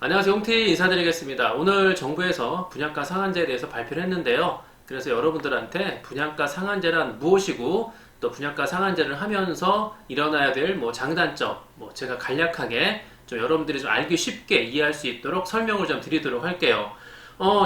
안녕하세요. 홍티 인사드리겠습니다. 오늘 정부에서 분양가 상한제에 대해서 발표를 했는데요. 그래서 여러분들한테 분양가 상한제란 무엇이고 또 분양가 상한제를 하면서 일어나야 될 장단점, 제가 간략하게 좀 여러분들이 좀 알기 쉽게 이해할 수 있도록 설명을 좀 드리도록 할게요.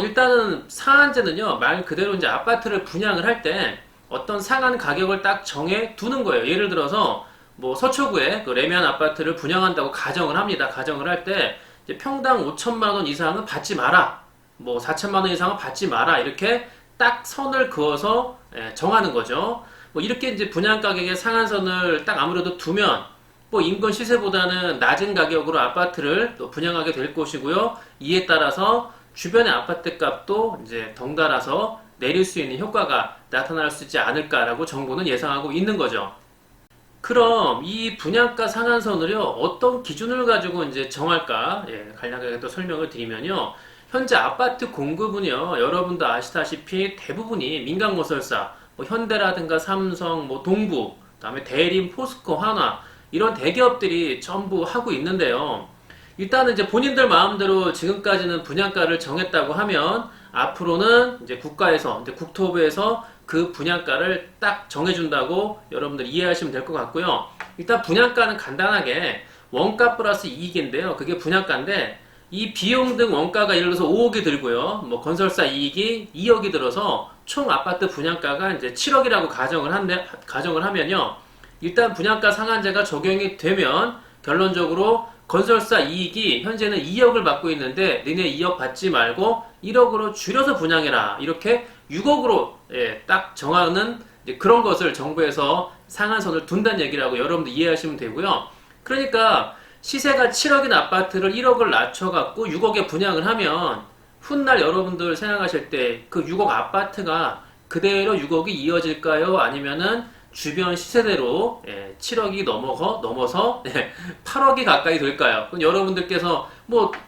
일단은 상한제는요, 말 그대로 이제 아파트를 분양을 할 때 어떤 상한 가격을 딱 정해 두는 거예요. 예를 들어서 서초구에 그 레미안 아파트를 분양한다고 가정을 합니다. 가정을 할 때 평당 5천만 원 이상은 받지 마라. 4천만 원 이상은 받지 마라. 이렇게 딱 선을 그어서 정하는 거죠. 이렇게 이제 분양 가격의 상한선을 딱 아무래도 두면 인근 시세보다는 낮은 가격으로 아파트를 또 분양하게 될 것이고요. 이에 따라서 주변의 아파트 값도 이제 덩달아서 내릴 수 있는 효과가 나타날 수 있지 않을까라고 정부는 예상하고 있는 거죠. 그럼 이 분양가 상한선을요, 어떤 기준을 가지고 이제 정할까? 간략하게 또 설명을 드리면요. 현재 아파트 공급은요, 여러분도 아시다시피 대부분이 민간건설사, 현대라든가 삼성, 동부, 그다음에 대림, 포스코, 한화 이런 대기업들이 전부 하고 있는데요. 일단은 이제 본인들 마음대로 지금까지는 분양가를 정했다고 하면 앞으로는 이제 국가에서, 이제 국토부에서 그 분양가를 딱 정해준다고 여러분들 이해하시면 될 것 같고요. 일단 분양가는 간단하게 원가 플러스 이익인데요. 그게 분양가인데 이 비용 등 원가가 예를 들어서 5억이 들고요. 건설사 이익이 2억이 들어서 총 아파트 분양가가 이제 7억이라고 가정을 하면요. 일단 분양가 상한제가 적용이 되면 결론적으로 건설사 이익이 현재는 2억을 받고 있는데 니네 2억 받지 말고 1억으로 줄여서 분양해라. 이렇게 6억으로 딱 정하는 그런 것을 정부에서 상한선을 둔다는 얘기라고 여러분들 이해하시면 되고요. 그러니까 시세가 7억인 아파트를 1억을 낮춰갖고 6억에 분양을 하면 훗날 여러분들 생각하실 때 그 6억 아파트가 그대로 6억이 이어질까요? 아니면은 주변 시세대로 7억이 넘어서 8억이 가까이 될까요? 그럼 여러분들께서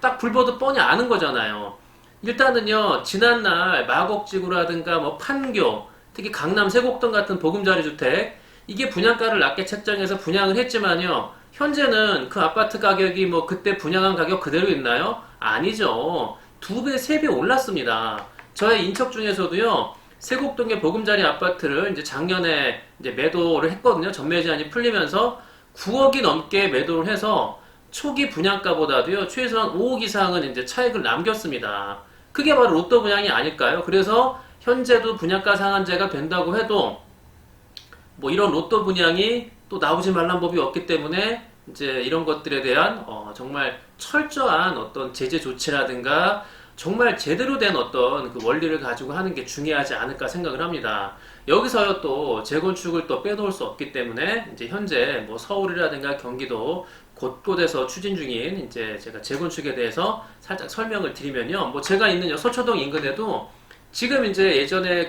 딱 불보듯 뻔히 아는 거잖아요. 일단은요, 지난날 마곡지구라든가 판교, 특히 강남 세곡동 같은 보금자리 주택, 이게 분양가를 낮게 책정해서 분양을 했지만요, 현재는 그 아파트 가격이 그때 분양한 가격 그대로 있나요? 아니죠. 2배, 3배 올랐습니다. 저의 인척 중에서도요, 세곡동의 보금자리 아파트를 이제 작년에 이제 매도를 했거든요. 전매 제한이 풀리면서 9억이 넘게 매도를 해서 초기 분양가보다도요, 최소한 5억 이상은 이제 차익을 남겼습니다. 그게 바로 로또 분양이 아닐까요? 그래서 현재도 분양가 상한제가 된다고 해도 이런 로또 분양이 또 나오지 말란 법이 없기 때문에 이제 이런 것들에 대한 정말 철저한 어떤 제재 조치라든가 정말 제대로 된 어떤 그 원리를 가지고 하는 게 중요하지 않을까 생각을 합니다. 여기서요 또 재건축을 또 빼놓을 수 없기 때문에 이제 현재 서울이라든가 경기도 곳곳에서 추진 중인 이제 제가 재건축에 대해서 살짝 설명을 드리면요. 제가 있는 서초동 인근에도 지금 이제 예전에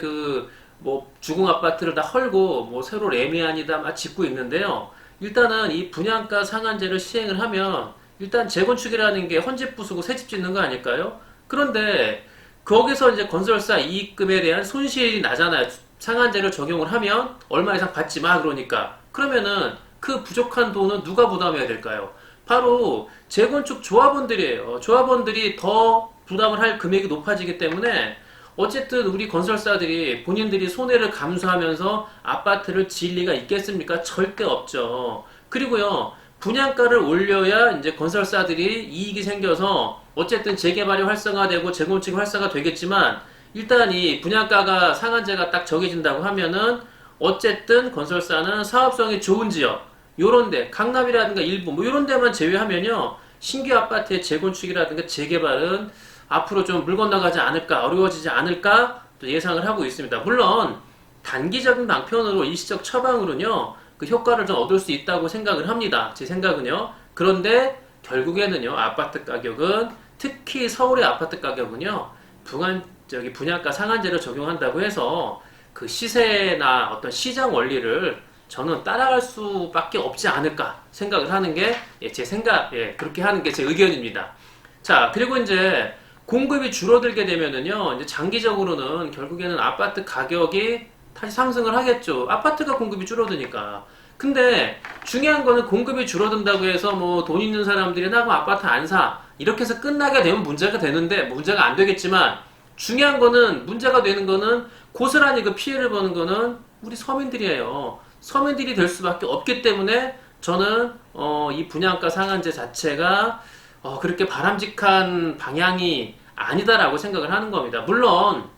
주공 아파트를 다 헐고 새로 레미안이다 막 짓고 있는데요. 일단은 이 분양가 상한제를 시행을 하면 일단 재건축이라는 게 헌집 부수고 새집 짓는 거 아닐까요? 그런데 거기서 이제 건설사 이익금에 대한 손실이 나잖아요. 상한제를 적용을 하면 얼마 이상 받지 마 그러니까. 그러면은 그 부족한 돈은 누가 부담해야 될까요? 바로 재건축 조합원들이에요. 조합원들이 더 부담을 할 금액이 높아지기 때문에 어쨌든 우리 건설사들이 본인들이 손해를 감수하면서 아파트를 지을 리가 있겠습니까? 절대 없죠. 그리고요, 분양가를 올려야 이제 건설사들이 이익이 생겨서 어쨌든 재개발이 활성화되고 재건축이 활성화되겠지만 일단 이 분양가가 상한제가 딱 정해진다고 하면은 어쨌든 건설사는 사업성이 좋은 지역 요런데 강남이라든가 일부 요런 데만 제외하면요 신규 아파트의 재건축이라든가 재개발은 앞으로 좀 물 건너가지 않을까 어려워지지 않을까 또 예상을 하고 있습니다. 물론 단기적인 방편으로 일시적 처방으로는요 그 효과를 좀 얻을 수 있다고 생각을 합니다. 제 생각은요. 그런데 결국에는요 아파트 가격은 특히 서울의 아파트 가격은요 분양가 상한제를 적용한다고 해서 그 시세나 어떤 시장 원리를 저는 따라갈 수밖에 없지 않을까 생각을 하는 게 제 생각, 그렇게 하는 게 제 의견입니다. 자, 그리고 이제 공급이 줄어들게 되면은요, 이제 장기적으로는 결국에는 아파트 가격이 다시 상승을 하겠죠. 아파트가 공급이 줄어드니까. 근데 중요한 거는 공급이 줄어든다고 해서 뭐 돈 있는 사람들이 나 그럼 아파트 안 사. 이렇게 해서 끝나게 되면 문제가 되는데, 문제가 안 되겠지만, 중요한 거는, 문제가 되는 거는, 고스란히 그 피해를 보는 거는 우리 서민들이에요. 서민들이 될 수밖에 없기 때문에 저는 이 분양가 상한제 자체가 그렇게 바람직한 방향이 아니다라고 생각을 하는 겁니다. 물론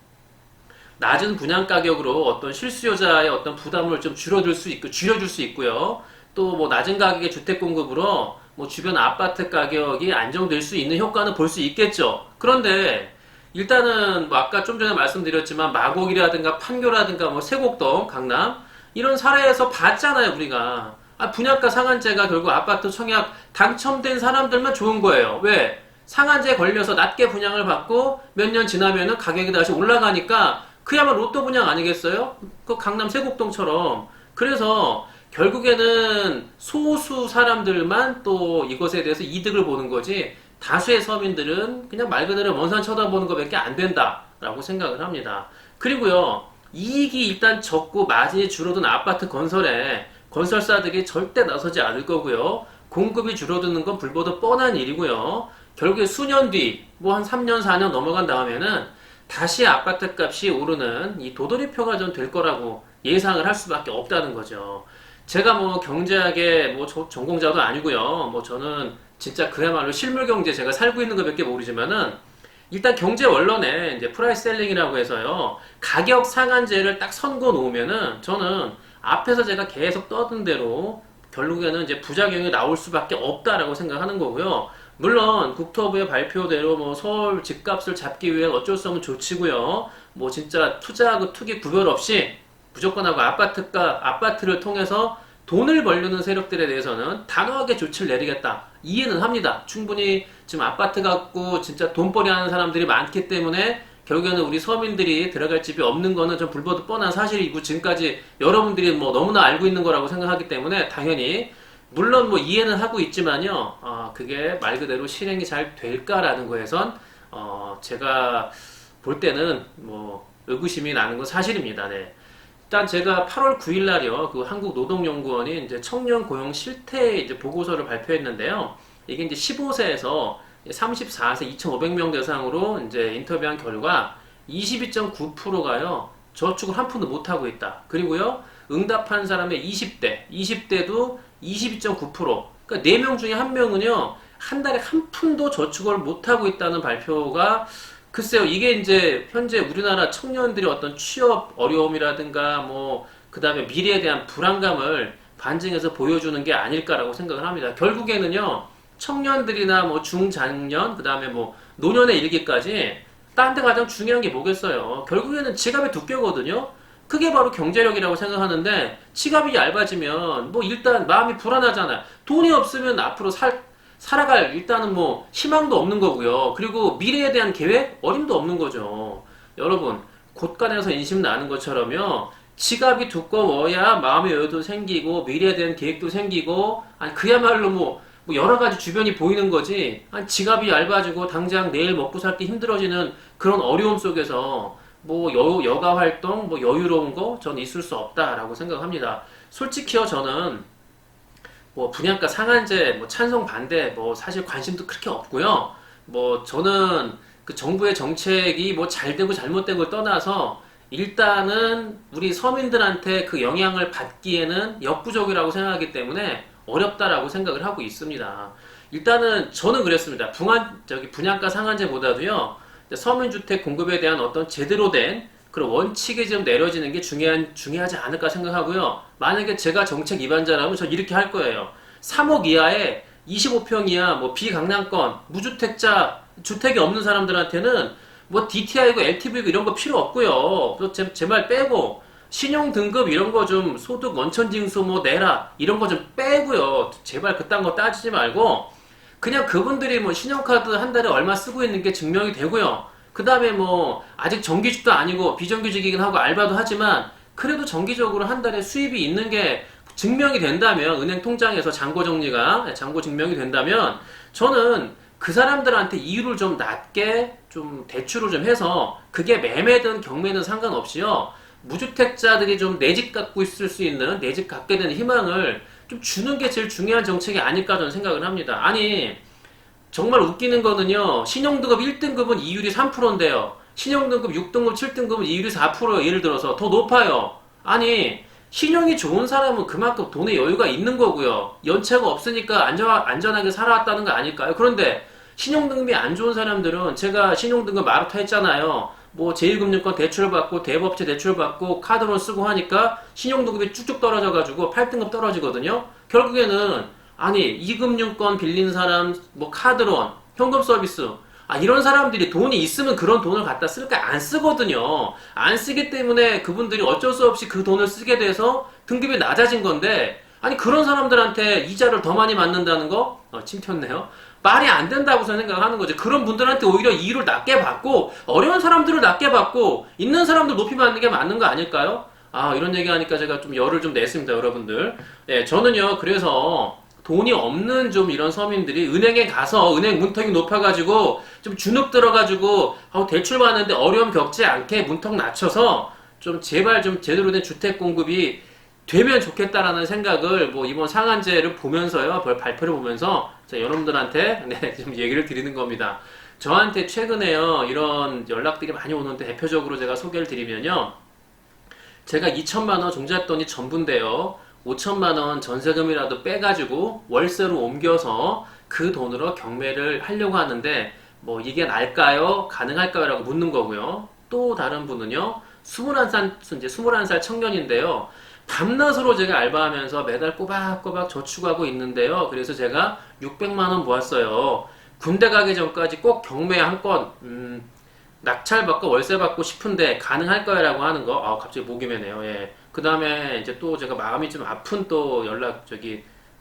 낮은 분양 가격으로 어떤 실수요자의 어떤 부담을 좀 줄여줄 수 있고요. 또 뭐 낮은 가격의 주택 공급으로 뭐 주변 아파트 가격이 안정될 수 있는 효과는 볼 수 있겠죠. 그런데 일단은 뭐 아까 좀 전에 말씀드렸지만 마곡이라든가 판교라든가 뭐 세곡동, 강남 이런 사례에서 봤잖아요, 우리가. 분양가 상한제가 결국 아파트 청약 당첨된 사람들만 좋은 거예요. 왜? 상한제 걸려서 낮게 분양을 받고 몇 년 지나면은 가격이 다시 올라가니까 그야말로 로또 분양 아니겠어요? 그 강남 세곡동처럼. 그래서 결국에는 소수 사람들만 또 이것에 대해서 이득을 보는 거지, 다수의 서민들은 그냥 말 그대로 먼 산 쳐다보는 것밖에 안 된다라고 생각을 합니다. 그리고요, 이익이 일단 적고 마진이 줄어든 아파트 건설에 건설사들이 절대 나서지 않을 거고요. 공급이 줄어드는 건 불보듯 뻔한 일이고요. 결국에 수년 뒤, 뭐 한 3년, 4년 넘어간 다음에는 다시 아파트 값이 오르는 이 도돌이표가 좀 될 거라고 예상을 할 수밖에 없다는 거죠. 제가 뭐 경제학의 뭐 전공자도 아니고요. 뭐 저는 진짜 그야말로 실물 경제 제가 살고 있는 것밖에 모르지만은, 일단 경제 원론에 이제 프라이스 셀링이라고 해서요, 가격 상한제를 딱 선고 놓으면은 저는 앞에서 제가 계속 떠든 대로 결국에는 이제 부작용이 나올 수밖에 없다라고 생각하는 거고요. 물론 국토부의 발표대로 뭐 서울 집값을 잡기 위해 어쩔 수 없는 조치고요. 뭐 진짜 투자하고 투기 구별 없이 무조건 하고 아파트를 통해서 돈을 벌려는 세력들에 대해서는 단호하게 조치를 내리겠다. 이해는 합니다. 충분히 지금 아파트 갖고 진짜 돈벌이 하는 사람들이 많기 때문에 결국에는 우리 서민들이 들어갈 집이 없는 거는 좀 불보듯 뻔한 사실이고, 지금까지 여러분들이 뭐 너무나 알고 있는 거라고 생각하기 때문에 당연히 물론 뭐 이해는 하고 있지만요. 그게 말 그대로 실행이 잘 될까라는 거에선 제가 볼 때는 뭐 의구심이 나는 건 사실입니다. 네. 일단 제가 8월 9일 날이요, 그 한국노동연구원이 이제 청년 고용 실태 이제 보고서를 발표했는데요. 이게 이제 15세에서 34세 2,500명 대상으로 이제 인터뷰한 결과 22.9%가요, 저축을 한 푼도 못 하고 있다. 그리고요, 응답한 사람의 20대도 22.9%. 그러니까 4명 중에 1명은요, 한 달에 한 푼도 저축을 못 하고 있다는 발표가, 글쎄요, 이게 이제 현재 우리나라 청년들의 어떤 취업 어려움이라든가 뭐 그다음에 미래에 대한 불안감을 반증해서 보여주는 게 아닐까라고 생각을 합니다. 결국에는요, 청년들이나 뭐 중장년, 그다음에 뭐 노년에 이르기까지 딴 데 가장 중요한 게 뭐겠어요? 결국에는 지갑의 두께거든요. 그게 바로 경제력이라고 생각하는데, 지갑이 얇아지면 뭐 일단 마음이 불안하잖아요. 돈이 없으면 앞으로 살아갈 일단은 뭐 희망도 없는 거고요. 그리고 미래에 대한 계획, 어림도 없는 거죠. 여러분, 곳간에서 인심 나는 것처럼요, 지갑이 두꺼워야 마음의 여유도 생기고 미래에 대한 계획도 생기고, 아니 그야말로 뭐 여러 가지 주변이 보이는 거지, 아니 지갑이 얇아지고 당장 내일 먹고 살기 힘들어지는 그런 어려움 속에서 뭐 여가 활동, 뭐 여유로운 거 저는 있을 수 없다라고 생각합니다. 솔직히요, 저는 뭐 분양가 상한제 뭐 찬성 반대 뭐 사실 관심도 그렇게 없고요. 뭐 저는 그 정부의 정책이 뭐 잘되고 잘못되고 떠나서 일단은 우리 서민들한테 그 영향을 받기에는 역부족이라고 생각하기 때문에 어렵다라고 생각을 하고 있습니다. 일단은 저는 그랬습니다. 분양가 상한제보다도요, 서민주택 공급에 대한 어떤 제대로 된 그런 원칙이 좀 내려지는 게 중요하지 않을까 생각하고요. 만약에 제가 정책 위반자라면 저 이렇게 할 거예요. 3억 이하에 25평 이하 뭐 비강남권 무주택자, 주택이 없는 사람들한테는 뭐 DTI고 LTV고 이런 거 필요 없고요. 제 말 빼고 신용 등급 이런 거 좀 소득 원천징수 뭐 내라 이런 거 좀 빼고요. 제발 그딴 거 따지지 말고 그냥 그분들이 뭐 신용카드 한 달에 얼마 쓰고 있는 게 증명이 되고요. 그 다음에 뭐 아직 정규직도 아니고 비정규직이긴 하고 알바도 하지만 그래도 정기적으로 한 달에 수입이 있는 게 증명이 된다면, 은행 통장에서 잔고 증명이 된다면 저는 그 사람들한테 이율을 좀 낮게 좀 대출을 좀 해서, 그게 매매든 경매든 상관없이요, 무주택자들이 좀 내 집 갖고 있을 수 있는, 내 집 갖게 되는 희망을 좀 주는 게 제일 중요한 정책이 아닐까 저는 생각을 합니다. 아니, 정말 웃기는 거는요, 신용등급 1등급은 이율이 3%인데요. 신용등급 6등급, 7등급은 이율이 4%예요. 예를 들어서 더 높아요. 아니, 신용이 좋은 사람은 그만큼 돈의 여유가 있는 거고요. 연체가 없으니까 안전하게 살아왔다는 거 아닐까요? 그런데 신용등급이 안 좋은 사람들은, 제가 신용등급 마루타 했잖아요. 뭐 제1금융권 대출받고 대법체 대출받고 카드론 쓰고 하니까 신용등급이 쭉쭉 떨어져가지고 8등급 떨어지거든요. 결국에는 아니, 2금융권 빌린 사람, 뭐 카드론, 현금 서비스, 이런 사람들이 돈이 있으면 그런 돈을 갖다 쓸까? 안 쓰거든요. 안 쓰기 때문에 그분들이 어쩔 수 없이 그 돈을 쓰게 돼서 등급이 낮아진 건데, 아니, 그런 사람들한테 이자를 더 많이 받는다는 거? 침 튀었네요. 말이 안 된다고 저는 생각하는 거죠. 그런 분들한테 오히려 이율을 낮게 받고, 어려운 사람들을 낮게 받고, 있는 사람들 높이 받는 게 맞는 거 아닐까요? 이런 얘기 하니까 제가 좀 열을 좀 냈습니다, 여러분들. 예, 저는요, 그래서, 돈이 없는 좀 이런 서민들이 은행에 가서 은행 문턱이 높아가지고 좀 주눅 들어가지고 대출 받는데 어려움 겪지 않게 문턱 낮춰서 좀 제발 좀 제대로 된 주택 공급이 되면 좋겠다라는 생각을 뭐 이번 상한제를 보면서요, 발표를 보면서 여러분들한테 좀 얘기를 드리는 겁니다. 저한테 최근에요 이런 연락들이 많이 오는데 대표적으로 제가 소개를 드리면요, 제가 2천만 원 종잣돈이 전부인데요, 5천만 원 전세금이라도 빼가지고 월세로 옮겨서 그 돈으로 경매를 하려고 하는데 뭐 이게 날까요? 가능할까요? 라고 묻는 거고요. 또 다른 분은요, 21살 청년인데요. 밤낮으로 제가 알바하면서 매달 꼬박꼬박 저축하고 있는데요. 그래서 제가 600만 원 모았어요. 군대 가기 전까지 꼭 경매 한 건, 낙찰받고 월세 받고 싶은데 가능할까요? 라고 하는 거. 갑자기 목이 메네요. 예. 그 다음에 이제 또 제가 마음이 좀 아픈 또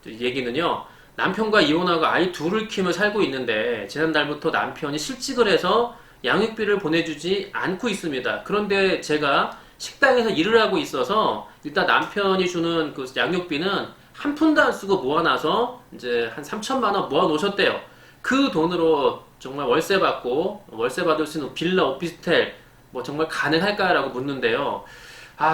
얘기는요. 남편과 이혼하고 아이 둘을 키우며 살고 있는데 지난달부터 남편이 실직을 해서 양육비를 보내주지 않고 있습니다. 그런데 제가 식당에서 일을 하고 있어서 일단 남편이 주는 그 양육비는 한 푼도 안 쓰고 모아놔서 이제 한 3천만 원 모아 놓으셨대요. 그 돈으로 정말 월세 받을 수 있는 빌라, 오피스텔 뭐 정말 가능할까라고 묻는데요.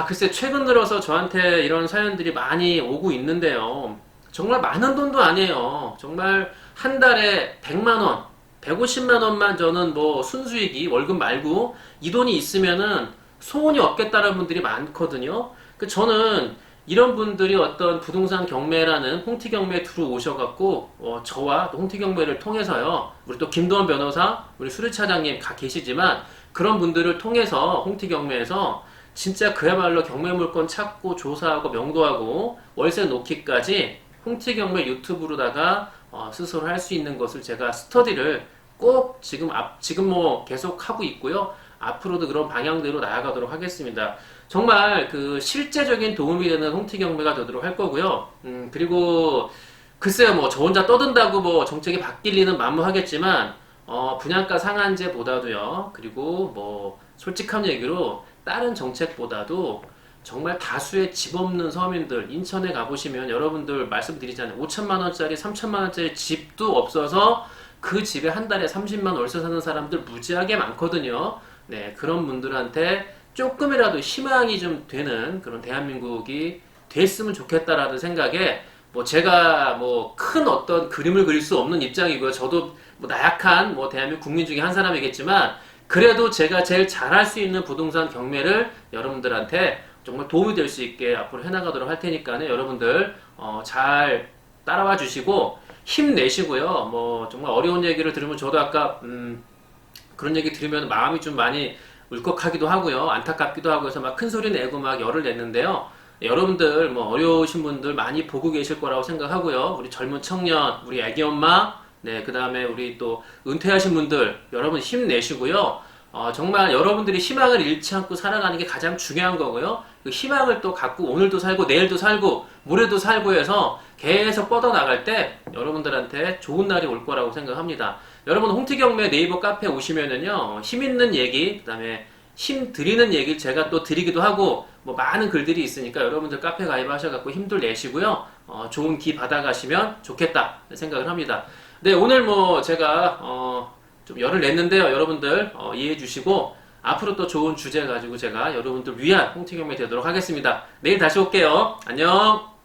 글쎄 최근 들어서 저한테 이런 사연들이 많이 오고 있는데요. 정말 많은 돈도 아니에요. 정말 한 달에 100만 원, 150만 원만 저는 뭐 순수익이 월급 말고 이 돈이 있으면은 소원이 없겠다는 분들이 많거든요. 저는 이런 분들이 어떤 부동산 경매라는 홍티 경매에 들어오셔갖고 저와 홍티 경매를 통해서요, 우리 또 김도원 변호사, 우리 수리 차장님 계시지만 그런 분들을 통해서 홍티 경매에서 진짜 그야말로 경매 물건 찾고 조사하고 명도하고 월세 놓기까지 홍티 경매 유튜브로다가 스스로 할 수 있는 것을 제가 스터디를 꼭 지금 뭐 계속 하고 있고요. 앞으로도 그런 방향대로 나아가도록 하겠습니다. 정말 그 실제적인 도움이 되는 홍티 경매가 되도록 할 거고요. 그리고 글쎄요, 뭐 저 혼자 떠든다고 뭐 정책이 바뀔 리는 만무하겠지만 분양가 상한제보다도요. 그리고 뭐 솔직한 얘기로 다른 정책보다도 정말 다수의 집 없는 서민들, 인천에 가보시면 여러분들 말씀드리잖아요. 5천만 원짜리, 3천만 원짜리 집도 없어서 그 집에 한 달에 30만 월세 사는 사람들 무지하게 많거든요. 네, 그런 분들한테 조금이라도 희망이 좀 되는 그런 대한민국이 됐으면 좋겠다라는 생각에 뭐 제가 뭐 큰 어떤 그림을 그릴 수 없는 입장이고요. 저도 뭐 나약한 뭐 대한민국 국민 중에 한 사람이겠지만 그래도 제가 제일 잘할 수 있는 부동산 경매를 여러분들한테 정말 도움이 될 수 있게 앞으로 해나가도록 할 테니까요. 여러분들 잘 따라와 주시고 힘내시고요. 뭐 정말 어려운 얘기를 들으면 저도 아까 그런 얘기 들으면 마음이 좀 많이 울컥하기도 하고요. 안타깝기도 하고 해서 막 큰 소리 내고 막 열을 냈는데요. 여러분들 뭐 어려우신 분들 많이 보고 계실 거라고 생각하고요. 우리 젊은 청년, 우리 애기 엄마, 네, 그 다음에 우리 또 은퇴하신 분들 여러분 힘내시고요. 정말 여러분들이 희망을 잃지 않고 살아가는 게 가장 중요한 거고요. 그 희망을 또 갖고 오늘도 살고 내일도 살고 모레도 살고 해서 계속 뻗어나갈 때 여러분들한테 좋은 날이 올 거라고 생각합니다. 여러분 홍티경매 네이버 카페 오시면은요, 힘 있는 얘기, 그 다음에 힘 드리는 얘기를 제가 또 드리기도 하고 뭐 많은 글들이 있으니까 여러분들 카페 가입하셔갖고 힘들 내시고요. 좋은 기 받아가시면 좋겠다 생각을 합니다. 네, 오늘 뭐 제가 좀 열을 냈는데요. 여러분들 이해해 주시고 앞으로 또 좋은 주제 가지고 제가 여러분들 위한 홍태경이 되도록 하겠습니다. 내일 다시 올게요. 안녕.